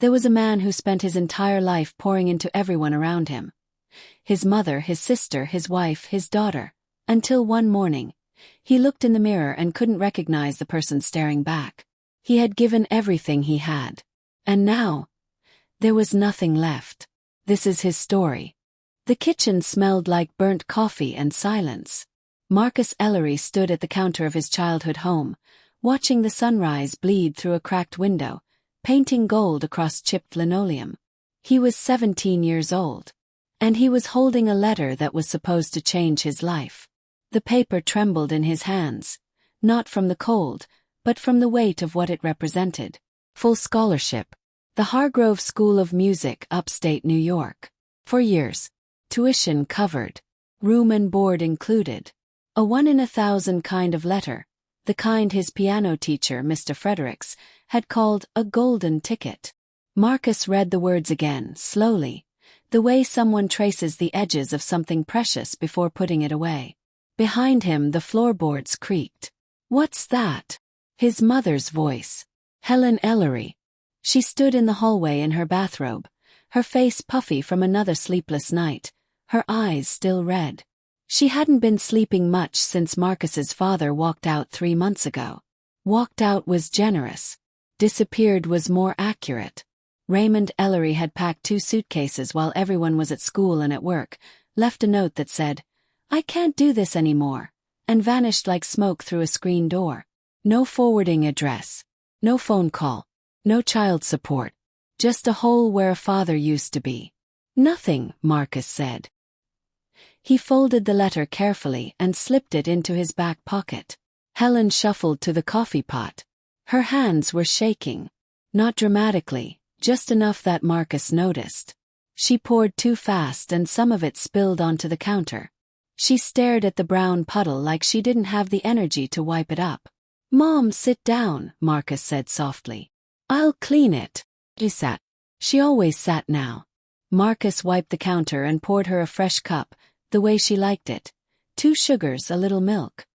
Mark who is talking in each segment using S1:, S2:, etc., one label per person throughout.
S1: There was a man who spent his entire life pouring into everyone around him. His mother, his sister, his wife, his daughter. Until one morning, he looked in the mirror and couldn't recognize the person staring back. He had given everything he had. And now, there was nothing left. This is his story. The kitchen smelled like burnt coffee and silence. Marcus Ellery stood at the counter of his childhood home, watching the sunrise bleed through a cracked window, painting gold across chipped linoleum. He was 17 years old. And he was holding a letter that was supposed to change his life. The paper trembled in his hands, not from the cold, but from the weight of what it represented. Full scholarship. The Hargrove School of Music, upstate New York. 4 years. Tuition covered. Room and board included. A 1 in 1,000 kind of letter, the kind his piano teacher, Mr. Fredericks, had called a golden ticket. Marcus read the words again, slowly, the way someone traces the edges of something precious before putting it away. Behind him the floorboards creaked. "What's that?" His mother's voice. Helen Ellery. She stood in the hallway in her bathrobe, her face puffy from another sleepless night, her eyes still red. She hadn't been sleeping much since Marcus's father walked out 3 months ago. Walked out was generous. Disappeared was more accurate. Raymond Ellery had packed 2 suitcases while everyone was at school and at work, left a note that said, "I can't do this anymore," and vanished like smoke through a screen door. No forwarding address. No phone call. No child support. Just a hole where a father used to be. "Nothing," Marcus said. He folded the letter carefully and slipped it into his back pocket. Helen shuffled to the coffee pot. Her hands were shaking. Not dramatically, just enough that Marcus noticed. She poured too fast and some of it spilled onto the counter. She stared at the brown puddle like she didn't have the energy to wipe it up. "Mom, sit down," Marcus said softly. "I'll clean it." She sat. She always sat now. Marcus wiped the counter and poured her a fresh cup, the way she liked it. 2 sugars, a little milk.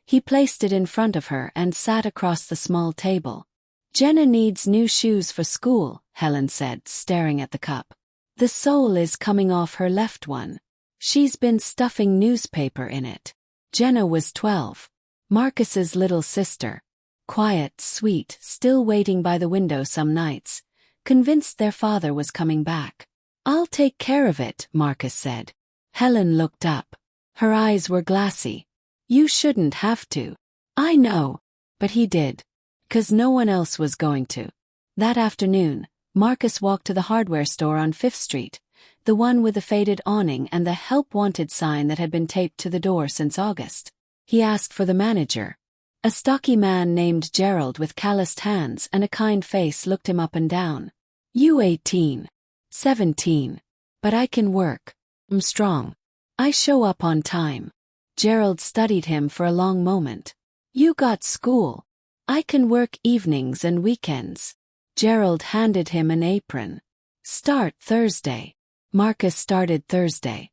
S1: He placed it in front of her and sat across the small table. "Jenna needs new shoes for school," Helen said, staring at the cup. "The sole is coming off her left one. She's been stuffing newspaper in it." Jenna was 12. Marcus's little sister. Quiet, sweet, still waiting by the window some nights, convinced their father was coming back. "I'll take care of it," Marcus said. Helen looked up. Her eyes were glassy. "You shouldn't have to." "I know." But he did. 'Cause no one else was going to. That afternoon, Marcus walked to the hardware store on 5th Street, the one with the faded awning and the "Help Wanted" sign that had been taped to the door since August. He asked for the manager. A stocky man named Gerald with calloused hands and a kind face looked him up and down. "You 18. 17. But I can work. I'm strong. I show up on time." Gerald studied him for a long moment. "You got school. I can work evenings and weekends." Gerald handed him an apron. "Start Thursday." Marcus started Thursday.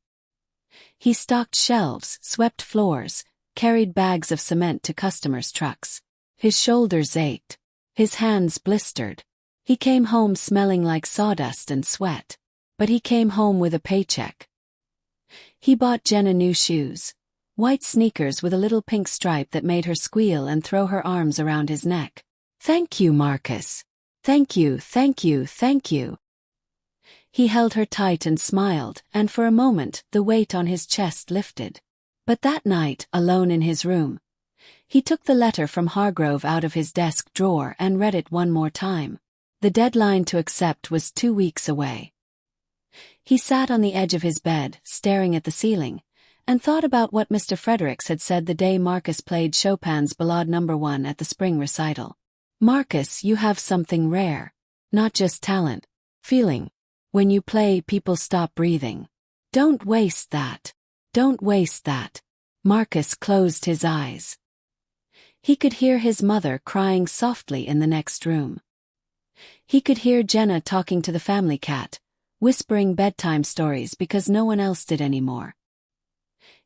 S1: He stocked shelves, swept floors, carried bags of cement to customers' trucks. His shoulders ached. His hands blistered. He came home smelling like sawdust and sweat. But he came home with a paycheck. He bought Jenna new shoes. White sneakers with a little pink stripe that made her squeal and throw her arms around his neck. "Thank you, Marcus. Thank you, thank you, thank you." He held her tight and smiled, and for a moment the weight on his chest lifted. But that night, alone in his room, he took the letter from Hargrove out of his desk drawer and read it one more time. The deadline to accept was 2 weeks away. He sat on the edge of his bed, staring at the ceiling, and thought about what Mr. Fredericks had said the day Marcus played Chopin's Ballade No. 1 at the spring recital. "Marcus, you have something rare. Not just talent. Feeling. When you play, people stop breathing. Don't waste that. Don't waste that." Marcus closed his eyes. He could hear his mother crying softly in the next room. He could hear Jenna talking to the family cat, whispering bedtime stories because no one else did anymore.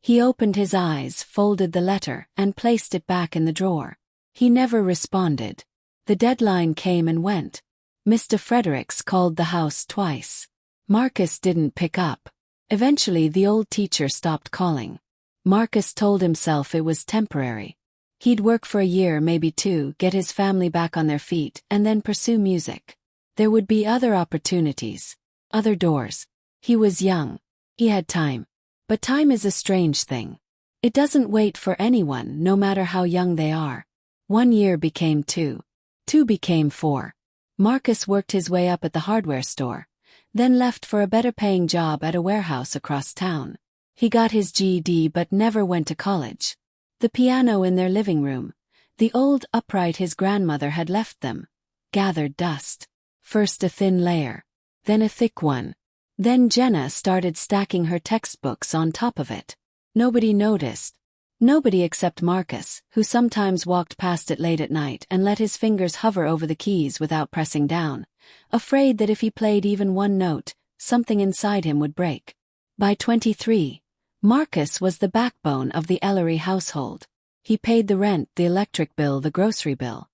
S1: He opened his eyes, folded the letter, and placed it back in the drawer. He never responded. The deadline came and went. Mr. Fredericks called the house twice. Marcus didn't pick up. Eventually the old teacher stopped calling. Marcus told himself it was temporary. He'd work for a year, maybe two, get his family back on their feet, and then pursue music. There would be other opportunities. Other doors. He was young. He had time. But time is a strange thing. It doesn't wait for anyone, no matter how young they are. 1 year became 2. 2 became 4. Marcus worked his way up at the hardware store, then left for a better-paying job at a warehouse across town. He got his GED but never went to college. The piano in their living room, the old upright his grandmother had left them, gathered dust. First a thin layer, then a thick one. Then Jenna started stacking her textbooks on top of it. Nobody noticed. Nobody except Marcus, who sometimes walked past it late at night and let his fingers hover over the keys without pressing down, afraid that if he played even one note, something inside him would break. By 23, Marcus was the backbone of the Ellery household. He paid the rent, the electric bill, the grocery bill.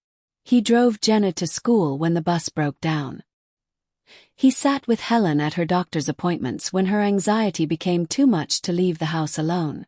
S1: He drove Jenna to school when the bus broke down. He sat with Helen at her doctor's appointments when her anxiety became too much to leave the house alone.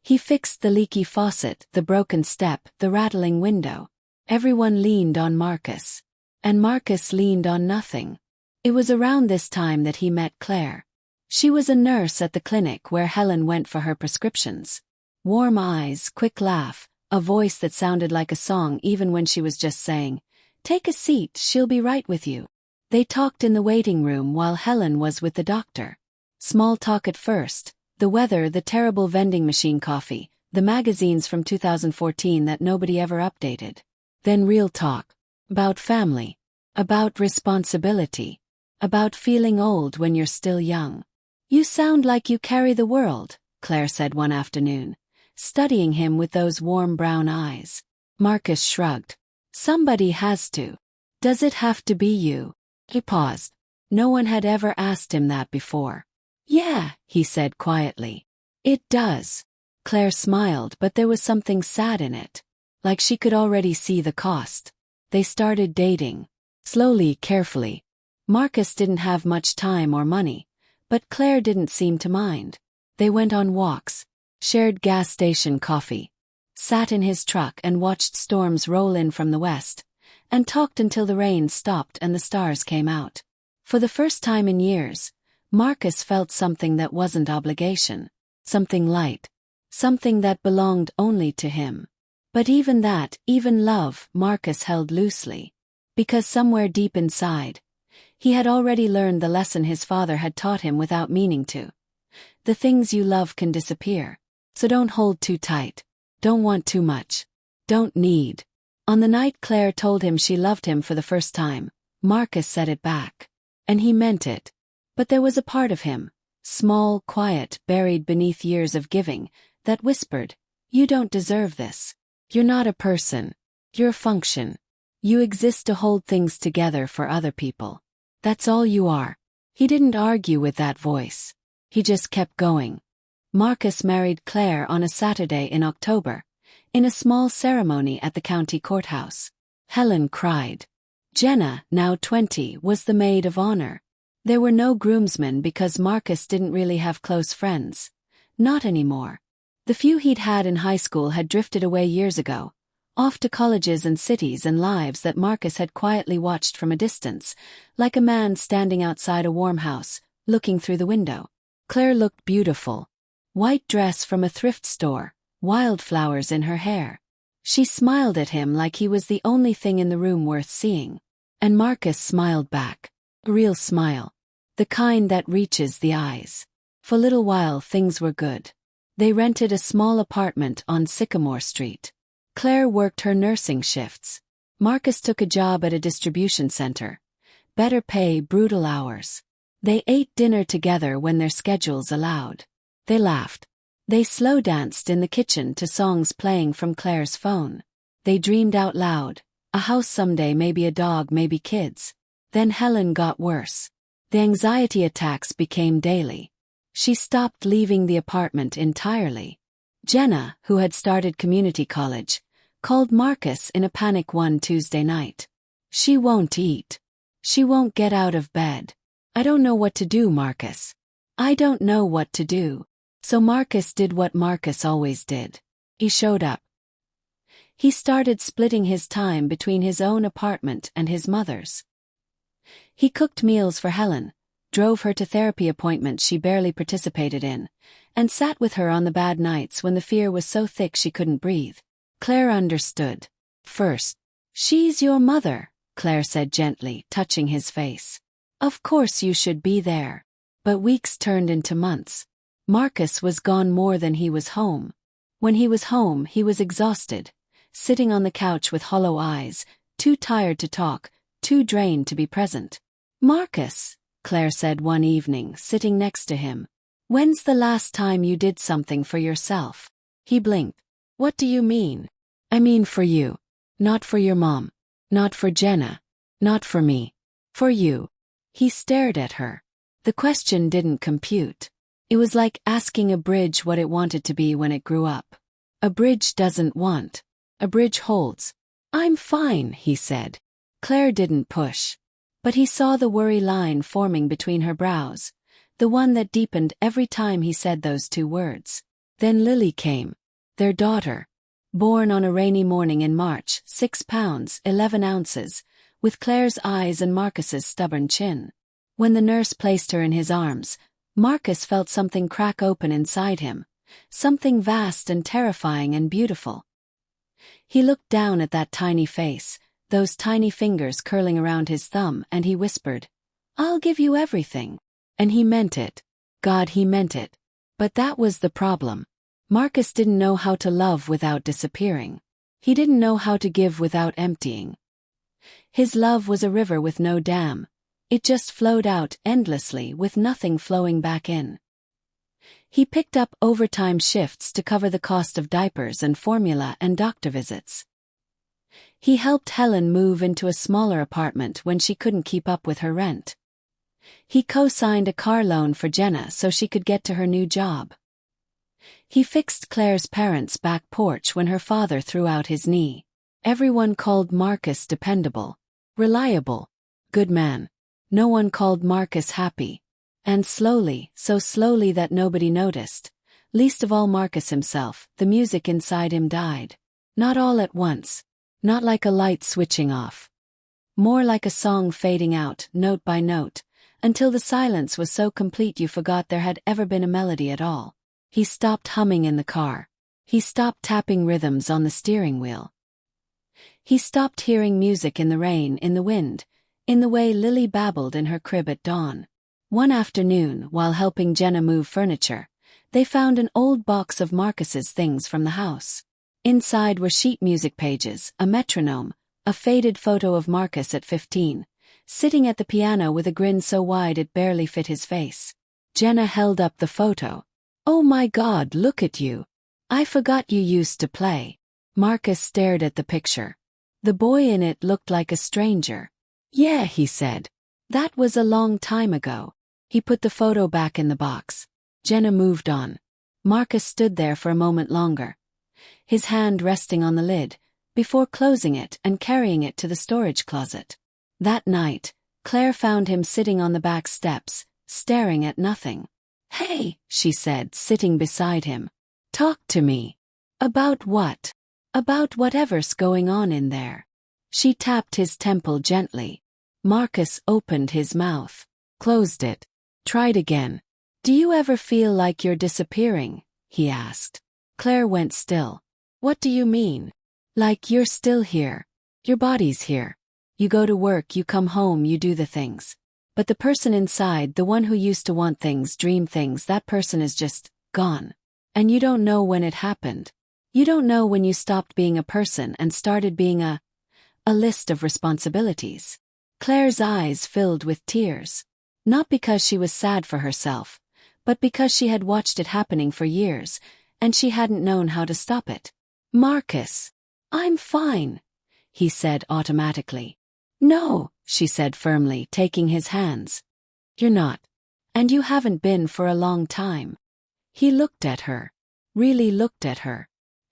S1: He fixed the leaky faucet, the broken step, the rattling window. Everyone leaned on Marcus. And Marcus leaned on nothing. It was around this time that he met Claire. She was a nurse at the clinic where Helen went for her prescriptions. Warm eyes, quick laugh, a voice that sounded like a song even when she was just saying, "Take a seat, she'll be right with you." They talked in the waiting room while Helen was with the doctor. Small talk at first, the weather, the terrible vending machine coffee, the magazines from 2014 that nobody ever updated. Then real talk. About family. About responsibility. About feeling old when you're still young. "You sound like you carry the world," Claire said one afternoon, studying him with those warm brown eyes. Marcus shrugged. "Somebody has to. Does it have to be you?" He paused. No one had ever asked him that before. "Yeah," he said quietly. "It does." Claire smiled, but there was something sad in it. Like she could already see the cost. They started dating. Slowly, carefully. Marcus didn't have much time or money, but Claire didn't seem to mind. They went on walks, shared gas station coffee, sat in his truck and watched storms roll in from the west, and talked until the rain stopped and the stars came out. For the first time in years, Marcus felt something that wasn't obligation, something light, something that belonged only to him. But even that, even love, Marcus held loosely. Because somewhere deep inside, he had already learned the lesson his father had taught him without meaning to. The things you love can disappear. So don't hold too tight. Don't want too much. Don't need. On the night Claire told him she loved him for the first time, Marcus said it back. And he meant it. But there was a part of him, small, quiet, buried beneath years of giving, that whispered, "You don't deserve this. You're not a person. You're a function. You exist to hold things together for other people. That's all you are." He didn't argue with that voice. He just kept going. Marcus married Claire on a Saturday in October, in a small ceremony at the county courthouse. Helen cried. Jenna, now 20, was the maid of honor. There were no groomsmen because Marcus didn't really have close friends. Not anymore. The few he'd had in high school had drifted away years ago, off to colleges and cities and lives that Marcus had quietly watched from a distance, like a man standing outside a warm house, looking through the window. Claire looked beautiful. White dress from a thrift store, wildflowers in her hair. She smiled at him like he was the only thing in the room worth seeing. And Marcus smiled back. A real smile. The kind that reaches the eyes. For a little while things were good. They rented a small apartment on Sycamore Street. Claire worked her nursing shifts. Marcus took a job at a distribution center. Better pay, brutal hours. They ate dinner together when their schedules allowed. They laughed. They slow danced in the kitchen to songs playing from Claire's phone. They dreamed out loud. A house someday, maybe a dog, maybe kids. Then Helen got worse. The anxiety attacks became daily. She stopped leaving the apartment entirely. Jenna, who had started community college, called Marcus in a panic one Tuesday night. "She won't eat. She won't get out of bed. I don't know what to do, Marcus. I don't know what to do. So Marcus did what Marcus always did. He showed up. He started splitting his time between his own apartment and his mother's. He cooked meals for Helen, drove her to therapy appointments she barely participated in, and sat with her on the bad nights when the fear was so thick she couldn't breathe. Claire understood. First, she's your mother, Claire said gently, touching his face. Of course you should be there. But weeks turned into months. Marcus was gone more than he was home. When he was home, he was exhausted, sitting on the couch with hollow eyes, too tired to talk, too drained to be present. Marcus, Claire said one evening, sitting next to him. When's the last time you did something for yourself? He blinked. What do you mean? I mean for you. Not for your mom. Not for Jenna. Not for me. For you. He stared at her. The question didn't compute. It was like asking a bridge what it wanted to be when it grew up. A bridge doesn't want. A bridge holds. I'm fine, he said. Claire didn't push. But he saw the worry line forming between her brows, the one that deepened every time he said those two words. Then Lily came. Their daughter. Born on a rainy morning in March, 6 pounds, 11 ounces, with Claire's eyes and Marcus's stubborn chin. When the nurse placed her in his arms, Marcus felt something crack open inside him, something vast and terrifying and beautiful. He looked down at that tiny face, those tiny fingers curling around his thumb, and he whispered, I'll give you everything. And he meant it. God, he meant it. But that was the problem. Marcus didn't know how to love without disappearing. He didn't know how to give without emptying. His love was a river with no dam. It just flowed out endlessly with nothing flowing back in. He picked up overtime shifts to cover the cost of diapers and formula and doctor visits. He helped Helen move into a smaller apartment when she couldn't keep up with her rent. He co-signed a car loan for Jenna so she could get to her new job. He fixed Claire's parents' back porch when her father threw out his knee. Everyone called Marcus dependable, reliable, good man. No one called Marcus happy. And slowly, so slowly that nobody noticed, least of all Marcus himself, the music inside him died. Not all at once. Not like a light switching off. More like a song fading out, note by note, until the silence was so complete you forgot there had ever been a melody at all. He stopped humming in the car. He stopped tapping rhythms on the steering wheel. He stopped hearing music in the rain, in the wind, in the way Lily babbled in her crib at dawn. One afternoon, while helping Jenna move furniture, they found an old box of Marcus's things from the house. Inside were sheet music pages, a metronome, a faded photo of Marcus at 15, sitting at the piano with a grin so wide it barely fit his face. Jenna held up the photo. Oh my God, look at you. I forgot you used to play. Marcus stared at the picture. The boy in it looked like a stranger. Yeah, he said. That was a long time ago. He put the photo back in the box. Jenna moved on. Marcus stood there for a moment longer, his hand resting on the lid, before closing it and carrying it to the storage closet. That night, Claire found him sitting on the back steps, staring at nothing. Hey, she said, sitting beside him. Talk to me. About what? About whatever's going on in there. She tapped his temple gently. Marcus opened his mouth, closed it, tried again. Do you ever feel like you're disappearing? He asked. Claire went still. What do you mean? Like you're still here. Your body's here. You go to work, you come home, you do the things. But the person inside, the one who used to want things, dream things, that person is just gone. And you don't know when it happened. You don't know when you stopped being a person and started being a list of responsibilities. Claire's eyes filled with tears. Not because she was sad for herself, but because she had watched it happening for years, and she hadn't known how to stop it. Marcus, I'm fine, he said automatically. No, she said firmly, taking his hands. You're not. And you haven't been for a long time. He looked at her. Really looked at her.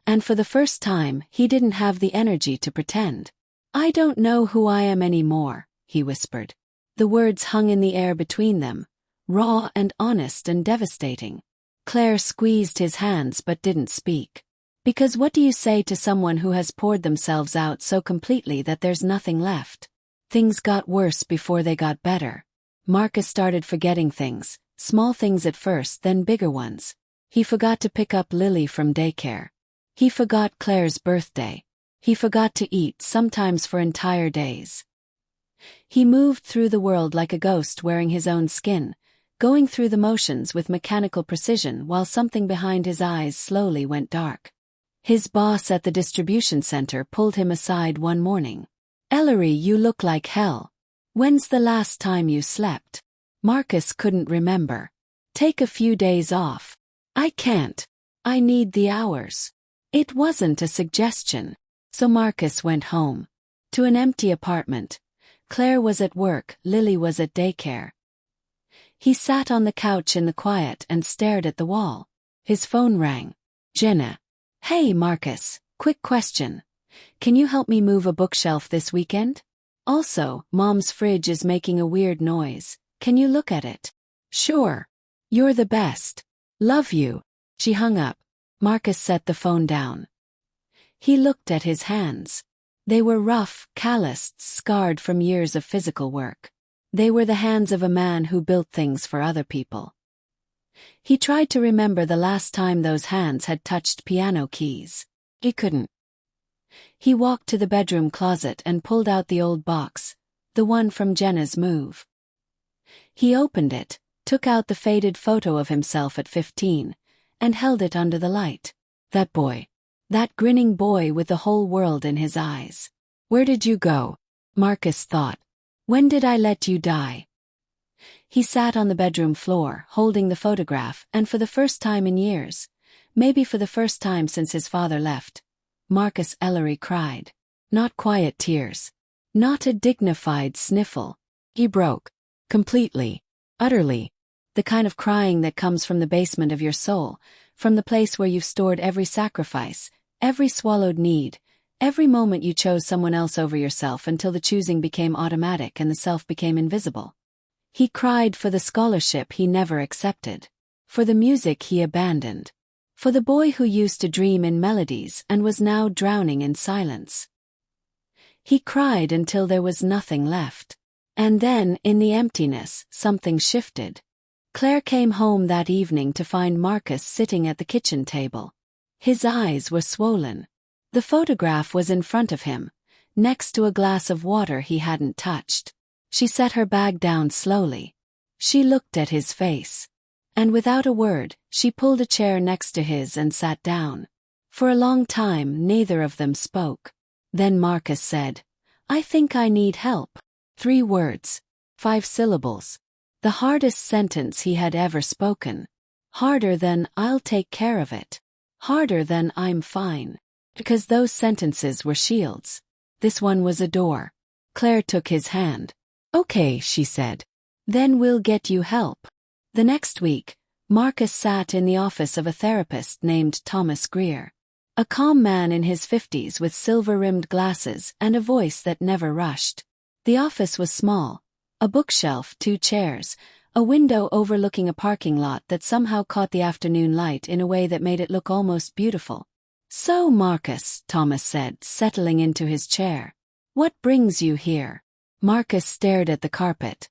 S1: And for the first time, he didn't have the energy to pretend. I don't know who I am anymore, he whispered. The words hung in the air between them, raw and honest and devastating. Claire squeezed his hands but didn't speak. Because what do you say to someone who has poured themselves out so completely that there's nothing left? Things got worse before they got better. Marcus started forgetting things, small things at first, then bigger ones. He forgot to pick up Lily from daycare. He forgot Claire's birthday. He forgot to eat, sometimes for entire days. He moved through the world like a ghost wearing his own skin, going through the motions with mechanical precision while something behind his eyes slowly went dark. His boss at the distribution center pulled him aside one morning. "Ellery, you look like hell. When's the last time you slept?" Marcus couldn't remember. "Take a few days off." "I can't. I need the hours." It wasn't a suggestion. So Marcus went home. To an empty apartment. Claire was at work, Lily was at daycare. He sat on the couch in the quiet and stared at the wall. His phone rang. "Jenna." "Hey Marcus, quick question. Can you help me move a bookshelf this weekend? Also, Mom's fridge is making a weird noise. Can you look at it?" "Sure. You're the best. Love you." She hung up. Marcus set the phone down. He looked at his hands. They were rough, calloused, scarred from years of physical work. They were the hands of a man who built things for other people. He tried to remember the last time those hands had touched piano keys. He couldn't. He walked to the bedroom closet and pulled out the old box, the one from Jenna's move. He opened it, took out the faded photo of himself at 15, and held it under the light. That boy. That grinning boy with the whole world in his eyes. "Where did you go?" Marcus thought. "When did I let you die?" He sat on the bedroom floor, holding the photograph, and for the first time in years, maybe for the first time since his father left, Marcus Ellery cried. Not quiet tears. Not a dignified sniffle. He broke. Completely. Utterly. The kind of crying that comes from the basement of your soul, from the place where you've stored every sacrifice, every swallowed need, every moment you chose someone else over yourself until the choosing became automatic and the self became invisible. He cried for the scholarship he never accepted, for the music he abandoned, for the boy who used to dream in melodies and was now drowning in silence. He cried until there was nothing left. And then, in the emptiness, something shifted. Claire came home that evening to find Marcus sitting at the kitchen table. His eyes were swollen. The photograph was in front of him, next to a glass of water he hadn't touched. She set her bag down slowly. She looked at his face. And without a word, she pulled a chair next to his and sat down. For a long time, neither of them spoke. Then Marcus said, "I think I need help." 3 words. 5 syllables. The hardest sentence he had ever spoken. Harder than "I'll take care of it." Harder than "I'm fine." Because those sentences were shields. This one was a door. Claire took his hand. "Okay," she said. "Then we'll get you help." The next week, Marcus sat in the office of a therapist named Thomas Greer. A calm man in his 50s with silver-rimmed glasses and a voice that never rushed. The office was small. A bookshelf, 2 chairs, a window overlooking a parking lot that somehow caught the afternoon light in a way that made it look almost beautiful. "So, Marcus," Thomas said, settling into his chair. "What brings you here?" Marcus stared at the carpet.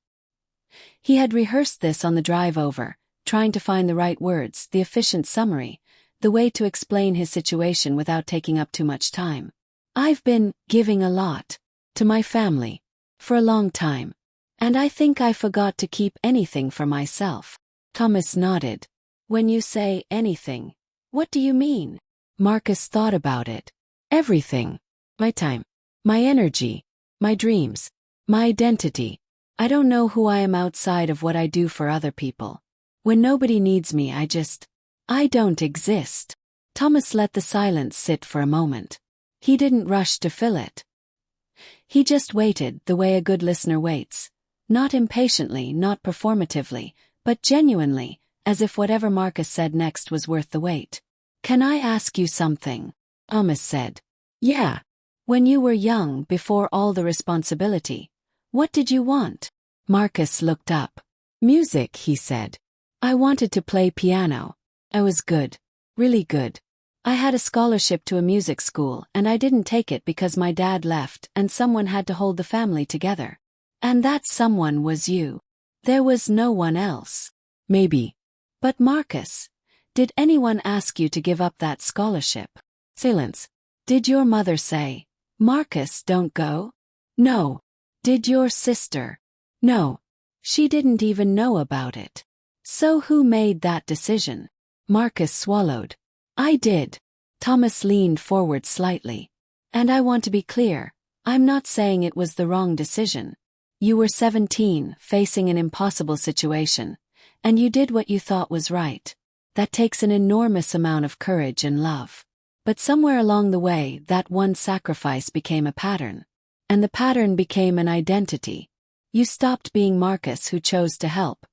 S1: He had rehearsed this on the drive over, trying to find the right words, the efficient summary, the way to explain his situation without taking up too much time. "I've been giving a lot to my family for a long time. And I think I forgot to keep anything for myself." Thomas nodded. "When you say anything, what do you mean?" Marcus thought about it. "Everything. My time. My energy. My dreams. My identity. I don't know who I am outside of what I do for other people. When nobody needs me, I don't exist." Thomas let the silence sit for a moment. He didn't rush to fill it. He just waited the way a good listener waits. Not impatiently, not performatively, but genuinely, as if whatever Marcus said next was worth the wait. "Can I ask you something?" Thomas said. "Yeah. When you were young, before all the responsibility, what did you want?" Marcus looked up. Music, he said. I wanted to play piano. I was good. Really good. I had a scholarship to a music school and I didn't take it because my dad left and someone had to hold the family together. And that someone was you. There was no one else. Maybe. But Marcus, did anyone ask you to give up that scholarship? Silence. Did your mother say, Marcus, don't go? No. Did your sister? No. She didn't even know about it. So who made that decision? Marcus swallowed. I did. Thomas leaned forward slightly. And I want to be clear, I'm not saying it was the wrong decision. You were 17, facing an impossible situation, and you did what you thought was right. That takes an enormous amount of courage and love. But somewhere along the way, that one sacrifice became a pattern. And the pattern became an identity. You stopped being Marcus who chose to help,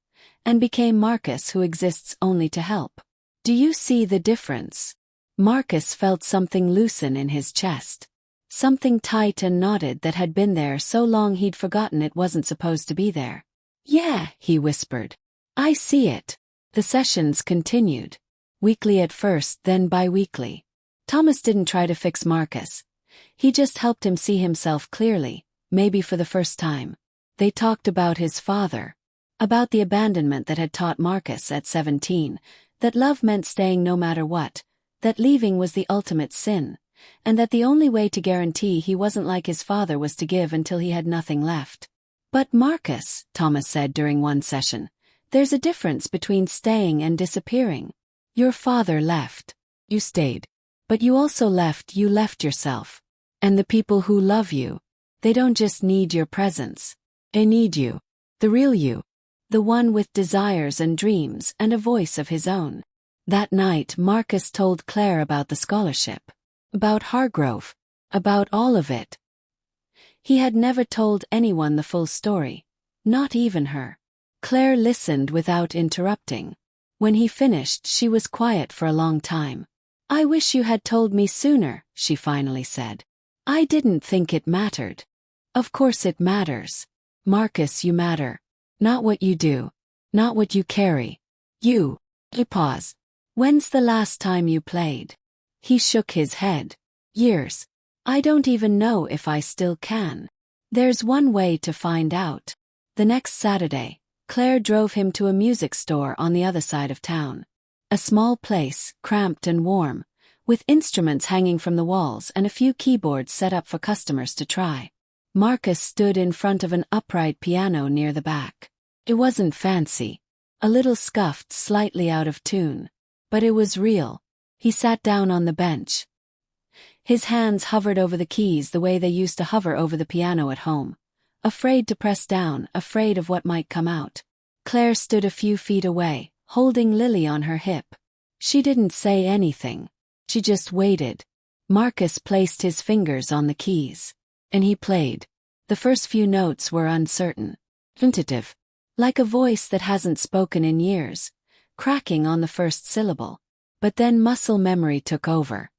S1: and became Marcus who exists only to help. Do you see the difference? Marcus felt something loosen in his chest. Something tight and knotted that had been there so long he'd forgotten it wasn't supposed to be there. Yeah, he whispered. I see it. The sessions continued. Weekly at first, then bi-weekly. Thomas didn't try to fix Marcus. He just helped him see himself clearly, maybe for the first time. They talked about his father. About the abandonment that had taught Marcus at 17, that love meant staying no matter what, that leaving was the ultimate sin, and that the only way to guarantee he wasn't like his father was to give until he had nothing left. But Marcus, Thomas said during one session, there's a difference between staying and disappearing. Your father left. You stayed. But you also left yourself. And the people who love you, they don't just need your presence. They need you. The real you. The one with desires and dreams and a voice of his own. That night Marcus told Claire about the scholarship. About Hargrove. About all of it. He had never told anyone the full story. Not even her. Claire listened without interrupting. When he finished, she was quiet for a long time. I wish you had told me sooner, she finally said. I didn't think it mattered. Of course it matters. Marcus, you matter. Not what you do. Not what you carry. You. He paused. When's the last time you played? He shook his head. Years. I don't even know if I still can. There's one way to find out. The next Saturday, Claire drove him to a music store on the other side of town. A small place, cramped and warm, with instruments hanging from the walls and a few keyboards set up for customers to try. Marcus stood in front of an upright piano near the back. It wasn't fancy. A little scuffed, slightly out of tune. But it was real. He sat down on the bench. His hands hovered over the keys the way they used to hover over the piano at home. Afraid to press down, afraid of what might come out. Claire stood a few feet away, holding Lily on her hip. She didn't say anything. She just waited. Marcus placed his fingers on the keys. And he played. The first few notes were uncertain. Tentative. Like a voice that hasn't spoken in years. Cracking on the first syllable. But then muscle memory took over.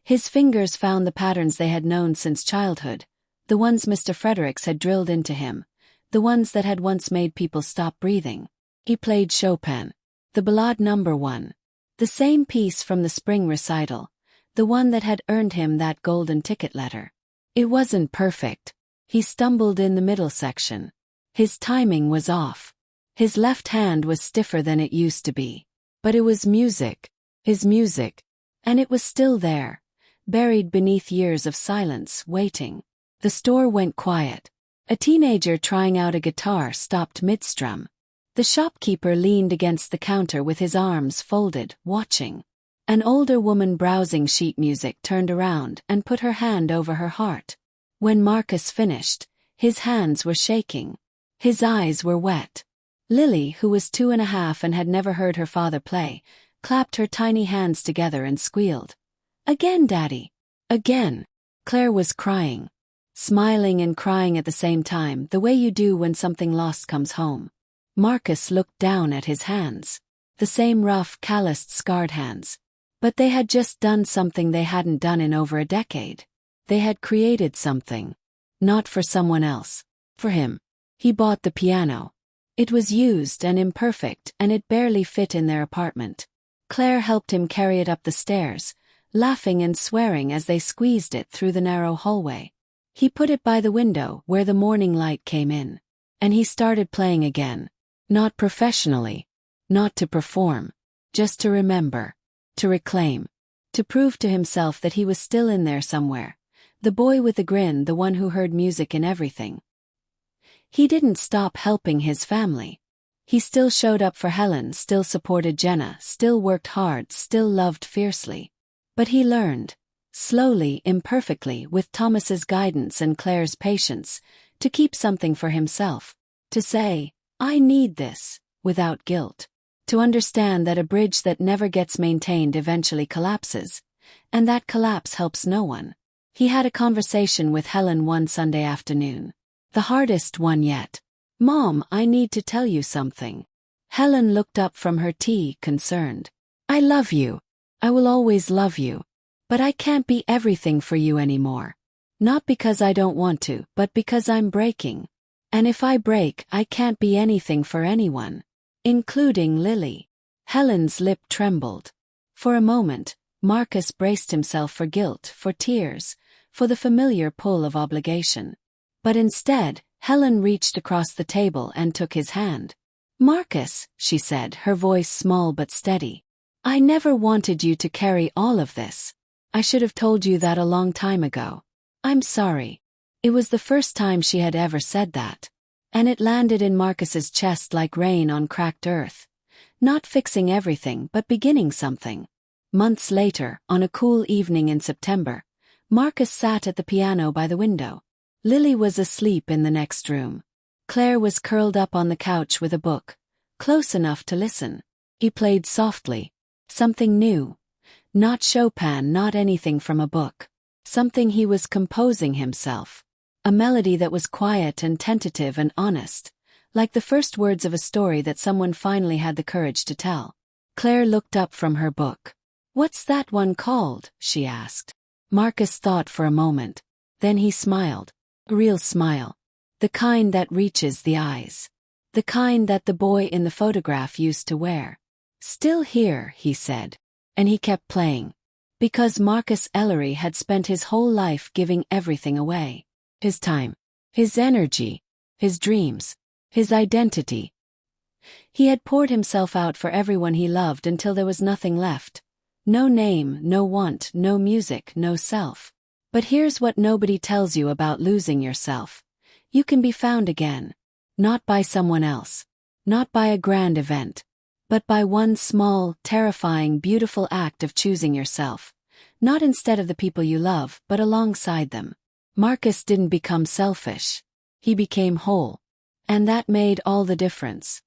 S1: His fingers found the patterns they had known since childhood. The ones Mr. Fredericks had drilled into him. The ones that had once made people stop breathing. He played Chopin. The Ballade No. 1. The same piece from the spring recital. The one that had earned him that golden ticket letter. It wasn't perfect. He stumbled in the middle section. His timing was off. His left hand was stiffer than it used to be. But it was music. His music. And it was still there. Buried beneath years of silence, waiting. The store went quiet. A teenager trying out a guitar stopped mid-strum. The shopkeeper leaned against the counter with his arms folded, watching. An older woman browsing sheet music turned around and put her hand over her heart. When Marcus finished, his hands were shaking. His eyes were wet. Lily, who was 2.5 and had never heard her father play, clapped her tiny hands together and squealed. Again, Daddy. Again. Claire was crying. Smiling and crying at the same time, the way you do when something lost comes home. Marcus looked down at his hands. The same rough, calloused, scarred hands. But they had just done something they hadn't done in over a decade. They had created something. Not for someone else. For him. He bought the piano. It was used and imperfect, and it barely fit in their apartment. Claire helped him carry it up the stairs, laughing and swearing as they squeezed it through the narrow hallway. He put it by the window where the morning light came in. And he started playing again. Not professionally. Not to perform. Just to remember. To reclaim. To prove to himself that he was still in there somewhere. The boy with the grin, the one who heard music in everything. He didn't stop helping his family. He still showed up for Helen, still supported Jenna, still worked hard, still loved fiercely. But he learned, slowly, imperfectly, with Thomas's guidance and Claire's patience, to keep something for himself. To say, I need this, without guilt. To understand that a bridge that never gets maintained eventually collapses, and that collapse helps no one. He had a conversation with Helen one Sunday afternoon. The hardest one yet. Mom, I need to tell you something. Helen looked up from her tea, concerned. I love you. I will always love you. But I can't be everything for you anymore. Not because I don't want to, but because I'm breaking. And if I break, I can't be anything for anyone. Including Lily. Helen's lip trembled. For a moment, Marcus braced himself for guilt, for tears, for the familiar pull of obligation. But instead, Helen reached across the table and took his hand. Marcus, she said, her voice small but steady. I never wanted you to carry all of this. I should have told you that a long time ago. I'm sorry. It was the first time she had ever said that. And it landed in Marcus's chest like rain on cracked earth. Not fixing everything but beginning something. Months later, on a cool evening in September, Marcus sat at the piano by the window. Lily was asleep in the next room. Claire was curled up on the couch with a book, close enough to listen. He played softly. Something new. Not Chopin, not anything from a book. Something he was composing himself. A melody that was quiet and tentative and honest, like the first words of a story that someone finally had the courage to tell. Claire looked up from her book. What's that one called? She asked. Marcus thought for a moment. Then he smiled. A real smile. The kind that reaches the eyes. The kind that the boy in the photograph used to wear. Still here, he said. And he kept playing. Because Marcus Ellery had spent his whole life giving everything away. His time. His energy. His dreams. His identity. He had poured himself out for everyone he loved until there was nothing left. No name, no want, no music, no self. But here's what nobody tells you about losing yourself. You can be found again. Not by someone else. Not by a grand event. But by one small, terrifying, beautiful act of choosing yourself. Not instead of the people you love, but alongside them. Marcus didn't become selfish. He became whole. And that made all the difference.